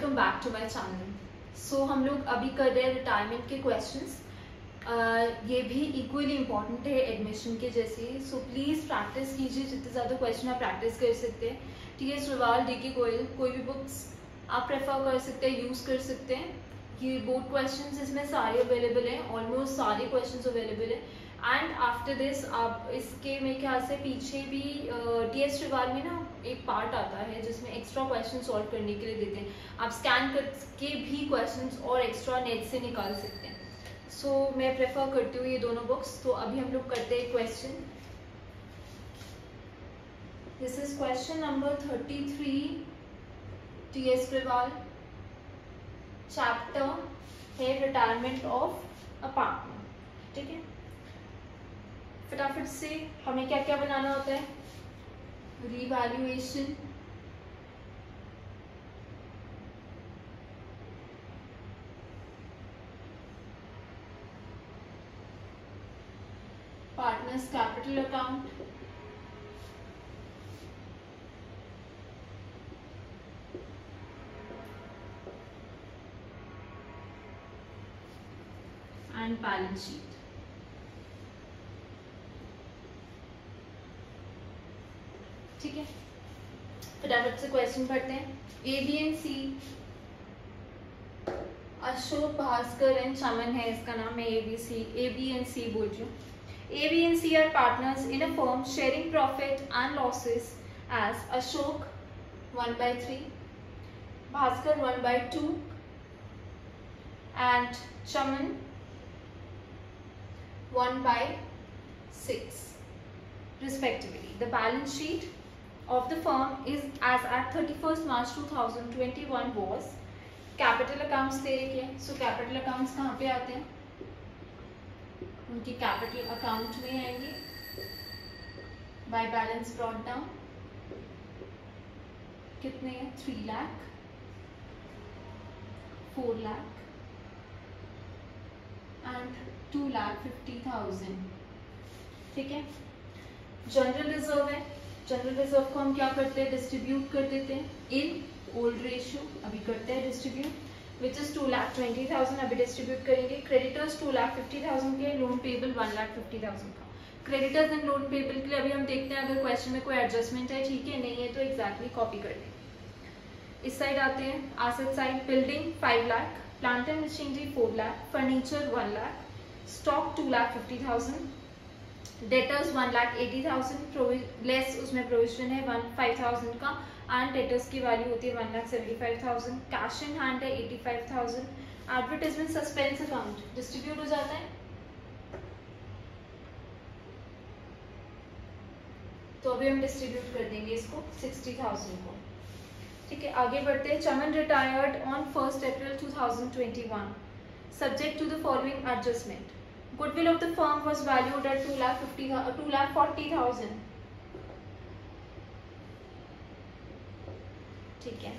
Welcome back to my channel. So हम लोग अभी कर रहे हैं रिटायरमेंट के क्वेश्चंस। ये भी इक्वली इम्पॉर्टेंट है एडमिशन के जैसे। सो प्लीज़ प्रैक्टिस कीजिए, जितने ज़्यादा क्वेश्चन आप प्रैक्टिस कर सकते हैं। टीएस रवाल, डीके गोयल, कोई भी बुक्स आप प्रेफर कर सकते हैं, यूज़ कर सकते हैं। ये बोर्ड क्वेश्चंस इसमें सारे अवेलेबल हैं, ऑलमोस्ट सारे क्वेश्चंस अवेलेबल हैं। एंड आफ्टर दिस आप इसके मेरे ख्याल से पीछे भी टीएस रवाल में ना एक पार्ट आता है जिसमें एक्स्ट्रा क्वेश्चन सॉल्व करने के लिए देते हैं। आप स्कैन करके भी क्वेश्चंस और एक्स्ट्रा नेट से निकाल सकते हैं। सो मैं प्रेफर करती हूँ ये दोनों बुक्स। तो अभी हम लोग करते हैं question. This is question number 33 TS Grewal. Chapter है रिटायरमेंट ऑफ अ पार्टनर। ठीक है, फटाफट से हमें क्या क्या बनाना होता है? Revaluation, partners capital account, and balance sheet. ठीक है, फटाफट से क्वेश्चन पढ़ते हैं। A B and C, Ashok, Bhaskar and Chaman है इसका नाम। मैं ए बी एंड सी बोल रही हूँ। A, B and C are partners in a firm sharing profit and losses as Ashok 1/3, Bhaskar 1/2 and Chaman 1/6 respectively. The balance sheet of the firm is as at 31st March 2021 was capital accounts दे रखी है। So capital accounts कहाँ पे आते हैं? उनके capital account में आएंगे। By balance brought down कितने हैं? 3 लाख, 4 लाख एंड 2,50,000। ठीक है, जनरल रिजर्व है। जनरल रिजर्व को हम क्या करते हैं? डिस्ट्रीब्यूट कर देते हैं इन ओल्ड रेशियो। अभी करते हैं डिस्ट्रीब्यूट, विच इज 2,20,000। अभी डिस्ट्रीब्यूट करेंगे। क्रेडिटर्स 2,50,000 के, लोन पेबल 1,50,000 का। क्रेडिटर्स एंड लोन पेबल के लिए अभी हम देखते हैं अगर क्वेश्चन में कोई एडजस्टमेंट है। ठीक है, नहीं है तो एग्जैक्टली कॉपी कर लें। इस साइड आते हैं, asset side. Building 5 lakh, plant and machinery 4 lakh, furniture 1 lakh, stock 2,50,000, debtors 1,80,000, less उसमें प्रोविजन है 5,000 का, एंड डेटर्स की वैल्यू होती है 1,75,000। कैश इन हैंड है 85,000। एडवर्टाइजमेंट सस्पेंस अकाउंट डिस्ट्रीब्यूट हो जाता है। तो अभी हम डिस्ट्रीब्यूट कर देंगे इसको 60,000 को। ठीक है, आगे बढ़ते हैं। Chaman retired on 1st April 2021 subject to the following adjustment. Goodwill of the firm was valued at 2,40,000. ठीक है,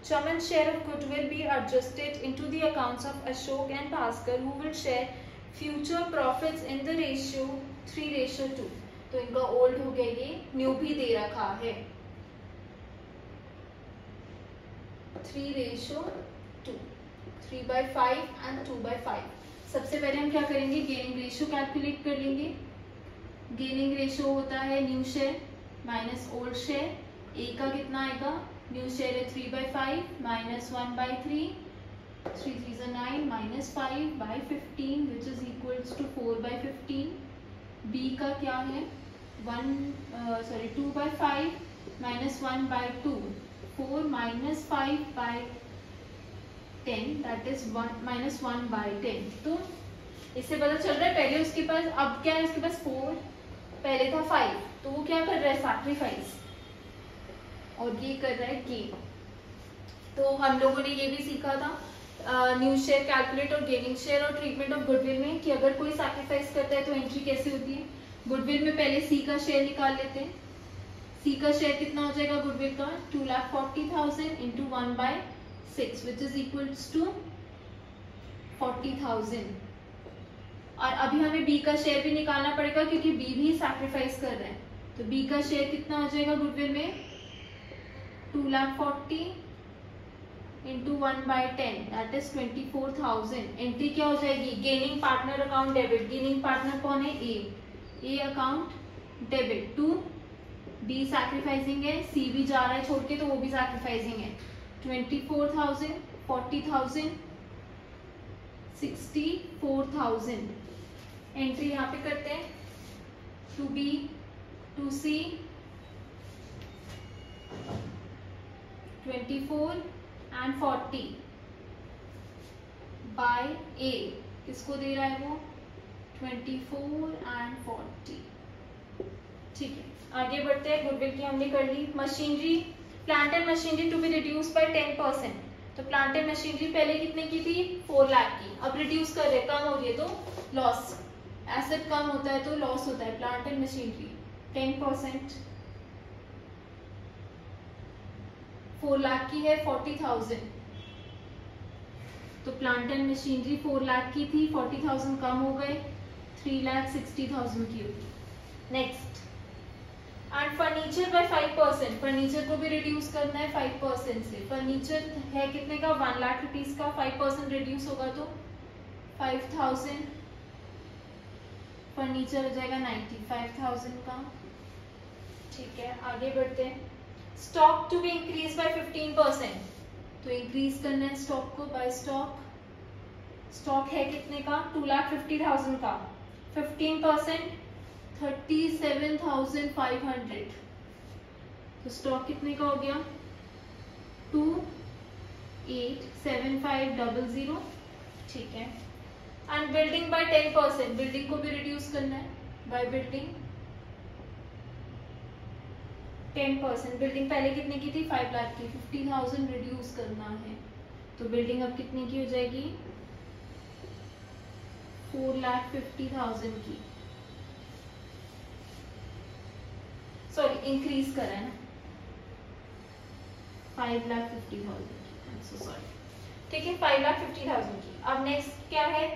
Chaman's share of goodwill be adjusted into the accounts of Ashok and Bhaskar, who will share future profits in the ratio 3:2। तो इनका old हो गया, ये new भी दे रखा है 3:2, 3/5 and 2/5। सबसे पहले हम क्या करेंगे? गेनिंग रेशियो कैलकुलेट कर लेंगे। गेनिंग रेशियो होता है new share minus old share. A का कितना आएगा? न्यू शेयर है 3/5 minus 1/3, 3 3 9 minus 5/15 which is equals to 4/15। B का क्या है? 2/5 minus 1/2, 4 minus 5/10, that is minus 1/10। तो इससे पता चल रहा है पहले उसके पास, अब क्या है उसके पास 4, पहले था 5, तो वो क्या कर रहा है? सैक्रिफाइस, और ये कर रहा है गेन। तो हम लोगों ने ये भी सीखा था न्यू शेयर कैलकुलेट और गेनिंग शेयर और ट्रीटमेंट ऑफ गुडविल में कि अगर कोई सैक्रिफाइस करता है तो एंट्री कैसे होती है? गुडविल में पहले सी का शेयर निकाल लेते हैं। सी का शेयर कितना हो जाएगा गुडविल का? 2,40,000 into 1/6 which is equals to 40,000। और अभी हमें बी का शेयर भी निकालना पड़ेगा क्योंकि बी भी सैक्रिफाइस कर रहे हैं। तो बी का शेयर कितना हो जाएगा गुडविल में? 2,40,000 इंटू 1/10 दैट इज 24,000। एंट्री क्या हो जाएगी? Gaining partner account debit. Gaining partner कौन है? A account debit to B sacrificing है, सी भी जा रहा है छोड़ के तो वो भी सैक्रिफाइसिंग है। 24,000, 40,000, 64,000। एंट्री यहाँ पे करते हैं to B to C 24 and 40 by A. किसको दे रहा है वो? 24 एंड 40। ठीक है, आगे बढ़ते हैं। गुडविल की हमने कर ली। Machinery, plant and machinery to be reduce by 10%। तो प्लांट एंड मशीनरी पहले कितने की थी? 4 लाख की। अब रिड्यूस कर रहे, कम हो रही है तो लॉस, एसेट कम होता है तो लॉस होता है। प्लांट एंड मशीनरी 10%, 4 लाख की है, 40,000। तो प्लांट एंड मशीनरी 4 लाख की थी, 40,000 कम हो गए, 3,60,000 की होगी। Next, and furniture bye 5%। Furniture को भी रिड्यूस करना है 5% से। फर्नीचर है कितने का? 1 लाख रुपीज का। 5% रिड्यूस होगा तो 5,000। फर्नीचर हो जाएगा 95,000 का। ठीक है, आगे बढ़ते हैं। Stock to be increase by 15%। तो इंक्रीज करना है स्टॉक को बाय स्टॉक। स्टॉक है कितने का? 2,50,000 का। 15% 37,500। तो स्टॉक कितने का हो गया? 287500। ठीक है, एंड बिल्डिंग बाय 10%। बिल्डिंग को भी रिड्यूस करना है बाय बिल्डिंग 10%। बिल्डिंग पहले कितने की थी? 5 लाख की। 50,000 रिड्यूस करना है तो बिल्डिंग अब कितने की हो जाएगी? 4,50,000 की। सॉरी, इंक्रीज करा है ना, 5,50,000 की। सॉरी, ठीक है, 5,50,000 की। अब नेक्स्ट क्या है?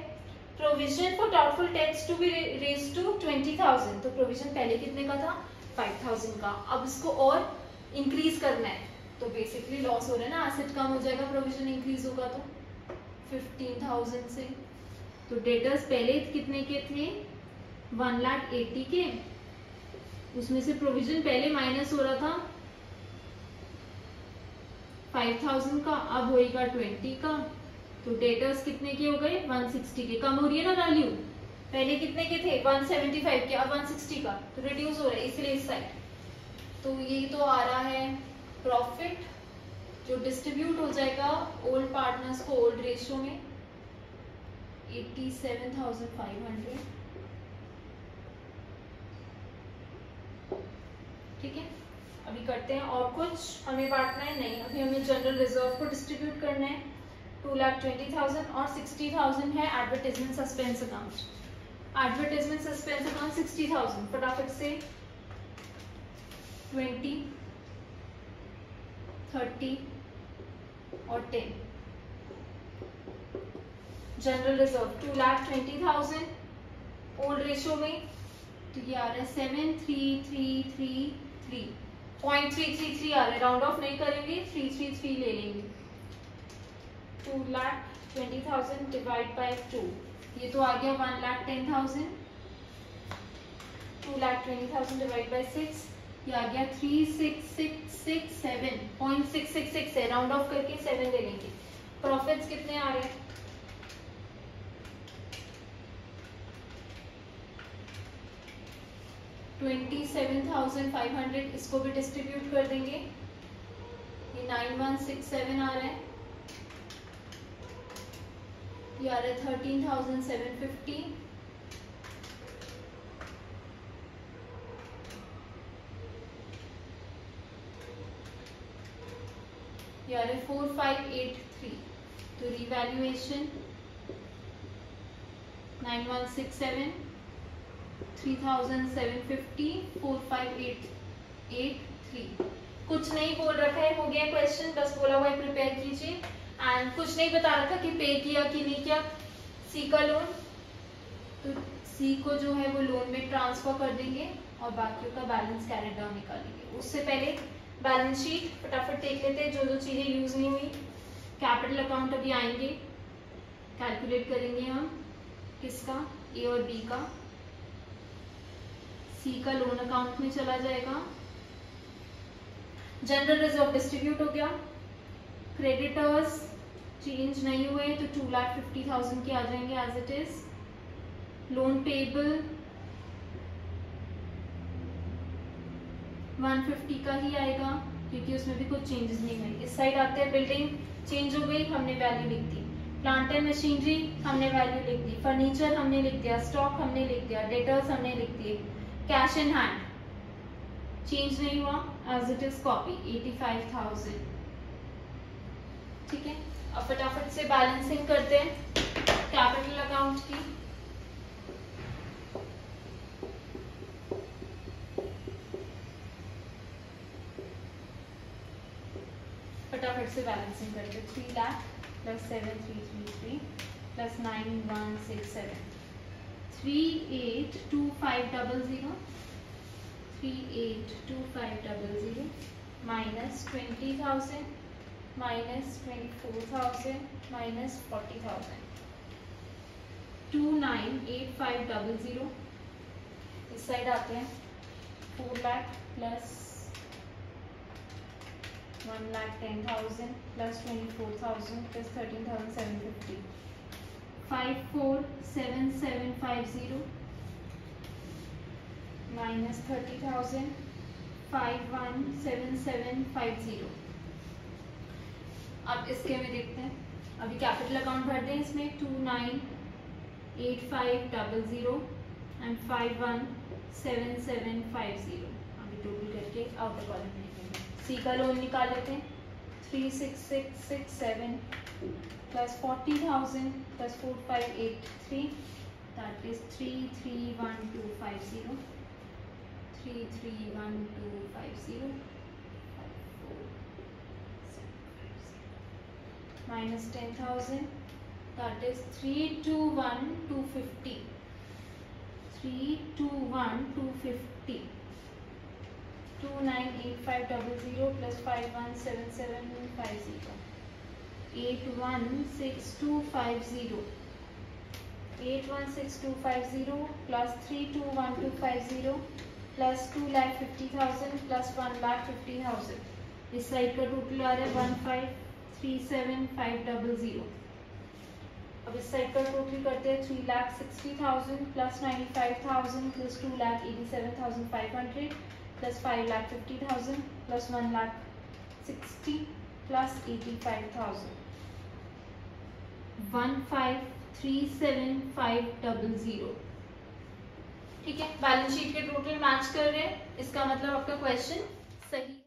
Provision for doubtful debts to be raised to 20,000। तो प्रोविजन पहले कितने का था? 5,000 का। अब इसको और इंक्रीज करना है तो बेसिकली लॉस हो रहा है ना, एसेट कम हो जाएगा, प्रोविजन इंक्रीज होगा तो 15,000 से। तो डेटर्स पहले कितने के थे? 1,80,000 के। उसमें से प्रोविजन पहले माइनस हो रहा था 5,000 का, अब होएगा 20 का। तो डेटर्स कितने के हो गए? 160 के। कम हो रही है ना वैल्यू, पहले कितने के थे? 175 के, अब 160 का। तो रिड्यूस हो रहा है इसलिए इस साइड। तो ये तो आ रहा है प्रॉफिट जो डिस्ट्रीब्यूट हो जाएगा ओल्ड पार्टनर्स को ओल्ड रेशियो में 87,500। ठीक है, अभी करते हैं और कुछ हमें बांटना है नहीं। अभी हमें जनरल रिजर्व को डिस्ट्रीब्यूट करना है 2,20,000 और 60,000 है advertisement suspense account. Advertisement suspense account 60,000। फटाफट से 20, 30 और 10। जनरल रिजर्व 2,20,000 ओल्ड रेशियो में, तो ये आ रहा है 7,333 0.333 आ रहा है। राउंड ऑफ नहीं करेंगे, 333 ले लेंगे। 2,20,000 डिवाइड बाय 2, ये तो आ गया 1,10,000। 2,20,000 डिवाइड बाय 6, ये आ गया 3,667.666 है। राउंड ऑफ करके 7 ले लेंगे। प्रॉफिट्स कितने आ रहे हैं? 27,500। इसको भी डिस्ट्रीब्यूट कर देंगे। ये 9,167 आ रहा है, ये आ रहा है 13,750। ये आ रहा है 4,583। तो रिवैल्यूएशन 9,167, 3,750, 4,583। कुछ नहीं बोल रखा है, हो गया क्वेश्चन, बस बोला हुआ है प्रिपेयर कीजिए। एंड कुछ नहीं बता रखा कि पे किया कि नहीं किया। सी का लोन, तो सी को जो है वो लोन में ट्रांसफर कर देंगे और बाकियों का बैलेंस कैरी डाउन निकालेंगे। उससे पहले बैलेंस शीट फटाफट देख लेते हैं, जो जो चीजें यूज नहीं हुई। कैपिटल अकाउंट अभी आएंगे, कैलकुलेट करेंगे हम किसका, ए और बी का। सी का लोन अकाउंट में चला जाएगा। जनरल रिजर्व डिस्ट्रीब्यूट हो गया। क्रेडिटर्स चेंज नहीं हुए तो 2,50,000 के आ जाएंगे as it is. Loan payable 150 का ही आएगा क्योंकि उसमें भी कुछ चेंजेस नहीं हुए। इस साइड आते हैं, बिल्डिंग चेंज हो गई, हमने वैल्यू लिख दी। प्लांट एंड मशीनरी हमने वैल्यू लिख दी। फर्नीचर हमने लिख दिया, स्टॉक हमने लिख दिया, डेटर्स हमने लिख दिए। कैश इन हैंड चेंज नहीं हुआ, एज इट इज कॉपी 85,000। ठीक है, अब फटाफट से बैलेंसिंग करते हैं कैपिटल अकाउंट की। फटाफट से बैलेंसिंग करते हैं। 3 lakh plus 7,333 plus 9,167 382500 382500 minus 20,000 minus 24,000 minus 40,000 298500। इस साइड आते हैं 4 lakh plus 1,10,000 plus 24,000 plus 13,750 547750 minus 30,000 517750। अब इसके में देखते हैं, अभी कैपिटल अकाउंट भर दें इसमें 298500 एंड 517750। अभी टोटल करके आउटर कॉलम में लिखेंगे। सी का लोन निकाल लेते हैं। 36667 plus 40,000 plus 4583 that is 331250 331250 minus 10,000 that is 321,250 321,250 298500 plus 517750 816,250 816,250 plus 321,250 plus 2,50,000 plus 1,50,000। इस साइड का टोटल आ रहा है 1,53,7,500। अब इस साइड का टोटल करते हैं 3,60,000 plus 95,000 plus 2,87,500 plus 5,50,000 plus 1,60,000 plus 85,000 15,37,500। ठीक है, बैलेंस शीट के टोटल मैच कर रहे हैं, इसका मतलब आपका क्वेश्चन सही।